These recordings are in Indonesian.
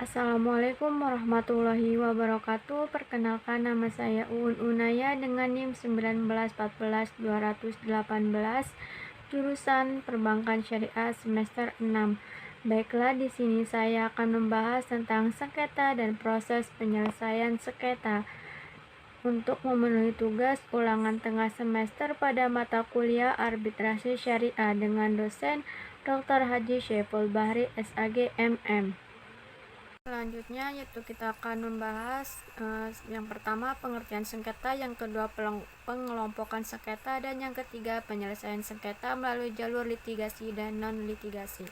Assalamualaikum warahmatullahi wabarakatuh. Perkenalkan, nama saya Uun Unaya dengan NIM 1914218, jurusan Perbankan Syariah semester 6. Baiklah, di sini saya akan membahas tentang sengketa dan proses penyelesaian sengketa. Untuk memenuhi tugas ulangan tengah semester pada mata kuliah Arbitrase Syariah dengan dosen Dr. Haji Syaiful Bahri SAG MM. Selanjutnya yaitu kita akan membahas yang pertama pengertian sengketa, yang kedua pengelompokan sengketa, dan yang ketiga penyelesaian sengketa melalui jalur litigasi dan non-litigasi.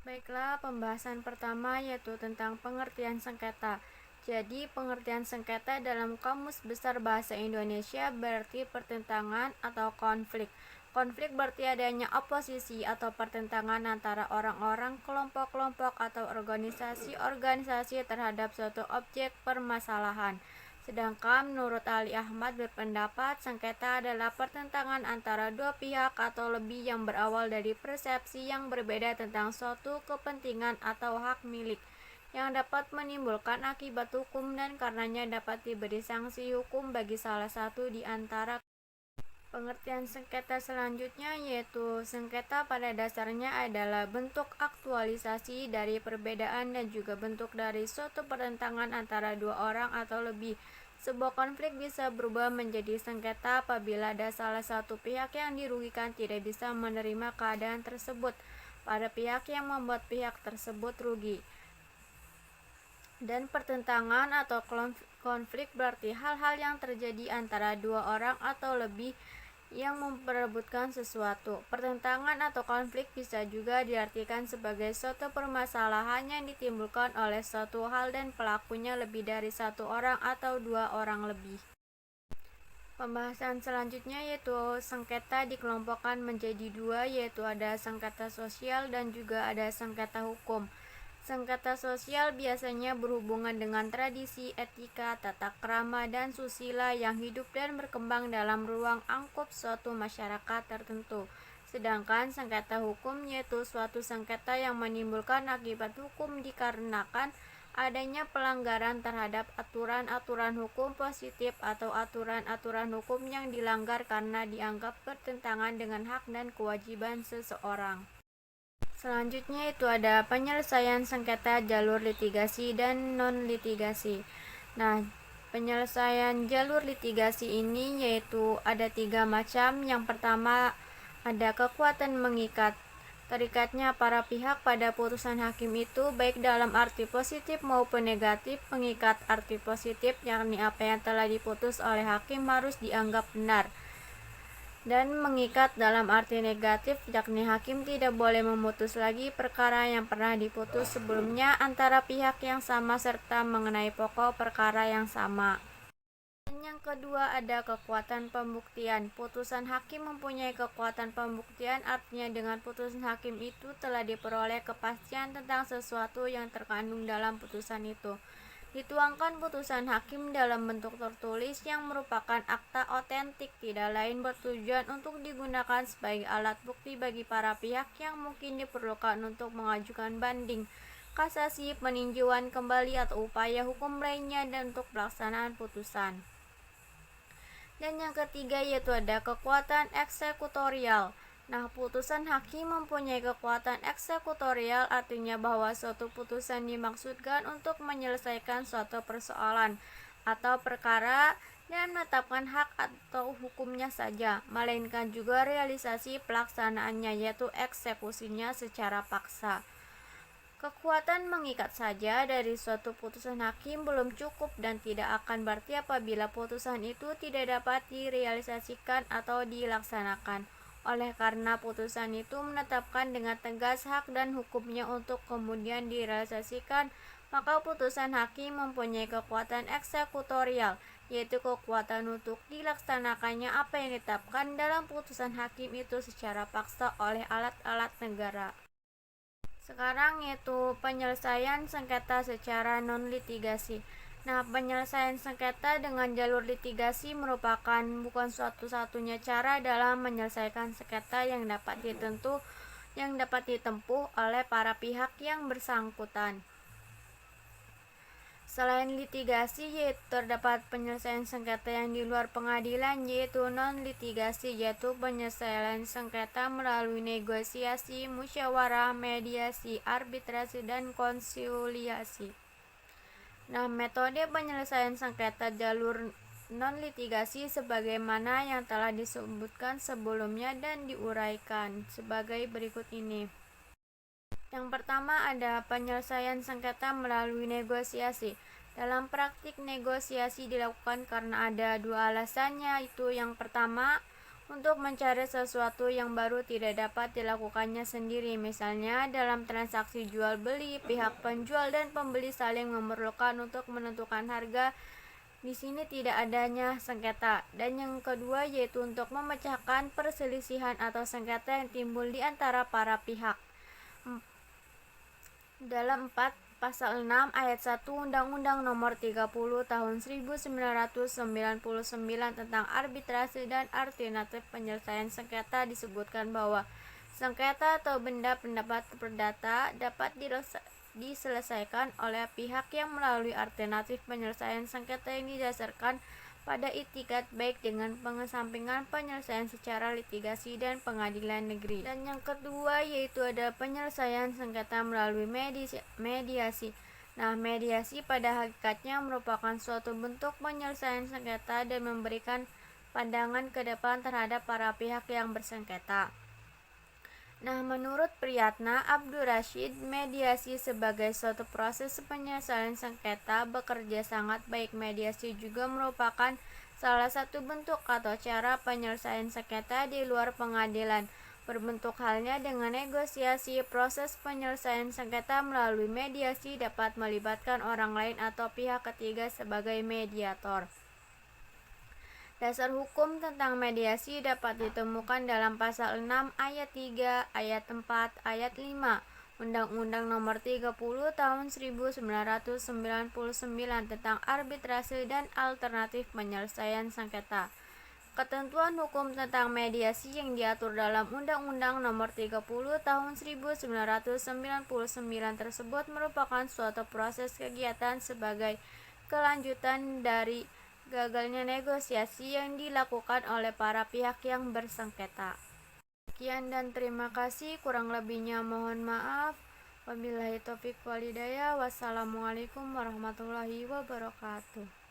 Baiklah, pembahasan pertama yaitu tentang pengertian sengketa. Jadi, pengertian sengketa dalam Kamus Besar Bahasa Indonesia berarti pertentangan atau konflik. Konflik berarti adanya oposisi atau pertentangan antara orang-orang, kelompok-kelompok, atau organisasi-organisasi terhadap suatu objek permasalahan. Sedangkan menurut Ali Ahmad berpendapat sengketa adalah pertentangan antara dua pihak atau lebih yang berawal dari persepsi yang berbeda tentang suatu kepentingan atau hak milik, yang dapat menimbulkan akibat hukum dan karenanya dapat diberi sanksi hukum bagi salah satu di antara. Pengertian sengketa selanjutnya yaitu sengketa pada dasarnya adalah bentuk aktualisasi dari perbedaan dan juga bentuk dari suatu pertentangan antara dua orang atau lebih. Sebuah konflik bisa berubah menjadi sengketa apabila ada salah satu pihak yang dirugikan tidak bisa menerima keadaan tersebut pada pihak yang membuat pihak tersebut rugi. Dan pertentangan atau konflik berarti hal-hal yang terjadi antara dua orang atau lebih yang memperebutkan sesuatu. Pertentangan atau konflik bisa juga diartikan sebagai suatu permasalahan yang ditimbulkan oleh suatu hal dan pelakunya lebih dari satu orang atau dua orang lebih. Pembahasan selanjutnya yaitu sengketa dikelompokkan menjadi dua, yaitu ada sengketa sosial dan juga ada sengketa hukum. Sengketa sosial biasanya berhubungan dengan tradisi, etika, tata krama, dan susila yang hidup dan berkembang dalam ruang angkup suatu masyarakat tertentu. Sedangkan sengketa hukum yaitu suatu sengketa yang menimbulkan akibat hukum dikarenakan adanya pelanggaran terhadap aturan-aturan hukum positif atau aturan-aturan hukum yang dilanggar karena dianggap bertentangan dengan hak dan kewajiban seseorang. Selanjutnya itu ada penyelesaian sengketa jalur litigasi dan non-litigasi. Nah, penyelesaian jalur litigasi ini yaitu ada 3 macam. Yang pertama ada kekuatan mengikat. Terikatnya para pihak pada putusan hakim itu baik dalam arti positif maupun negatif. Pengikat arti positif yakni apa yang telah diputus oleh hakim harus dianggap benar. Dan mengikat dalam arti negatif yakni hakim tidak boleh memutus lagi perkara yang pernah diputus sebelumnya antara pihak yang sama serta mengenai pokok perkara yang sama. Dan yang kedua ada kekuatan pembuktian. Putusan hakim mempunyai kekuatan pembuktian, artinya dengan putusan hakim itu telah diperoleh kepastian tentang sesuatu yang terkandung dalam putusan itu. Dituangkan putusan hakim dalam bentuk tertulis yang merupakan akta otentik, tidak lain bertujuan untuk digunakan sebagai alat bukti bagi para pihak yang mungkin diperlukan untuk mengajukan banding, kasasi, peninjauan kembali atau upaya hukum lainnya dan untuk pelaksanaan putusan. Dan yang ketiga yaitu ada kekuatan eksekutorial. Nah, putusan hakim mempunyai kekuatan eksekutorial, artinya bahwa suatu putusan dimaksudkan untuk menyelesaikan suatu persoalan atau perkara dan menetapkan hak atau hukumnya saja, melainkan juga realisasi pelaksanaannya yaitu eksekusinya secara paksa. Kekuatan mengikat saja dari suatu putusan hakim belum cukup dan tidak akan berarti apabila putusan itu tidak dapat direalisasikan atau dilaksanakan. Oleh karena putusan itu menetapkan dengan tegas hak dan hukumnya untuk kemudian direalisasikan, maka putusan hakim mempunyai kekuatan eksekutorial, yaitu kekuatan untuk dilaksanakannya apa yang ditetapkan dalam putusan hakim itu secara paksa oleh alat-alat negara. Sekarang yaitu penyelesaian sengketa secara non-litigasi. Nah, penyelesaian sengketa dengan jalur litigasi merupakan bukan satu-satunya cara dalam menyelesaikan sengketa yang dapat ditempuh oleh para pihak yang bersangkutan. Selain litigasi, yaitu terdapat penyelesaian sengketa yang di luar pengadilan, yaitu non-litigasi, yaitu penyelesaian sengketa melalui negosiasi, musyawarah, mediasi, arbitrase, dan konsiliasi. Nah, metode penyelesaian sengketa jalur non-litigasi sebagaimana yang telah disebutkan sebelumnya dan diuraikan sebagai berikut ini. Yang pertama ada penyelesaian sengketa melalui negosiasi. Dalam praktik negosiasi dilakukan karena ada dua alasannya, itu yang pertama untuk mencari sesuatu yang baru tidak dapat dilakukannya sendiri. Misalnya dalam transaksi jual beli, pihak penjual dan pembeli saling memerlukan untuk menentukan harga. Di sini tidak adanya sengketa. Dan yang kedua yaitu untuk memecahkan perselisihan atau sengketa yang timbul di antara para pihak. Dalam 4 Pasal 6 Ayat 1 Undang-Undang Nomor 30 Tahun 1999 tentang arbitrase dan alternatif penyelesaian sengketa disebutkan bahwa sengketa atau benda pendapat perdata dapat diselesaikan oleh pihak yang melalui alternatif penyelesaian sengketa yang didasarkan pada itikat baik dengan pengesampingan penyelesaian secara litigasi dan pengadilan negeri. Dan yang kedua yaitu ada penyelesaian sengketa melalui mediasi. Nah, mediasi pada hakikatnya merupakan suatu bentuk penyelesaian sengketa dan memberikan pandangan ke depan terhadap para pihak yang bersengketa. Nah, menurut Priyatna Abdur Rashid, mediasi sebagai suatu proses penyelesaian sengketa bekerja sangat baik. Mediasi juga merupakan salah satu bentuk atau cara penyelesaian sengketa di luar pengadilan. Berbentuk halnya dengan negosiasi, proses penyelesaian sengketa melalui mediasi dapat melibatkan orang lain atau pihak ketiga sebagai mediator. Dasar hukum tentang mediasi dapat ditemukan dalam Pasal 6 Ayat 3, Ayat 4, Ayat 5, Undang-Undang Nomor 30 Tahun 1999 tentang arbitrase dan alternatif penyelesaian sengketa. Ketentuan hukum tentang mediasi yang diatur dalam Undang-Undang Nomor 30 Tahun 1999 tersebut merupakan suatu proses kegiatan sebagai kelanjutan dari gagalnya negosiasi yang dilakukan oleh para pihak yang bersengketa. Sekian dan terima kasih, kurang lebihnya mohon maaf. Wabillahi taufiq wal hidayah. Wassalamualaikum warahmatullahi wabarakatuh.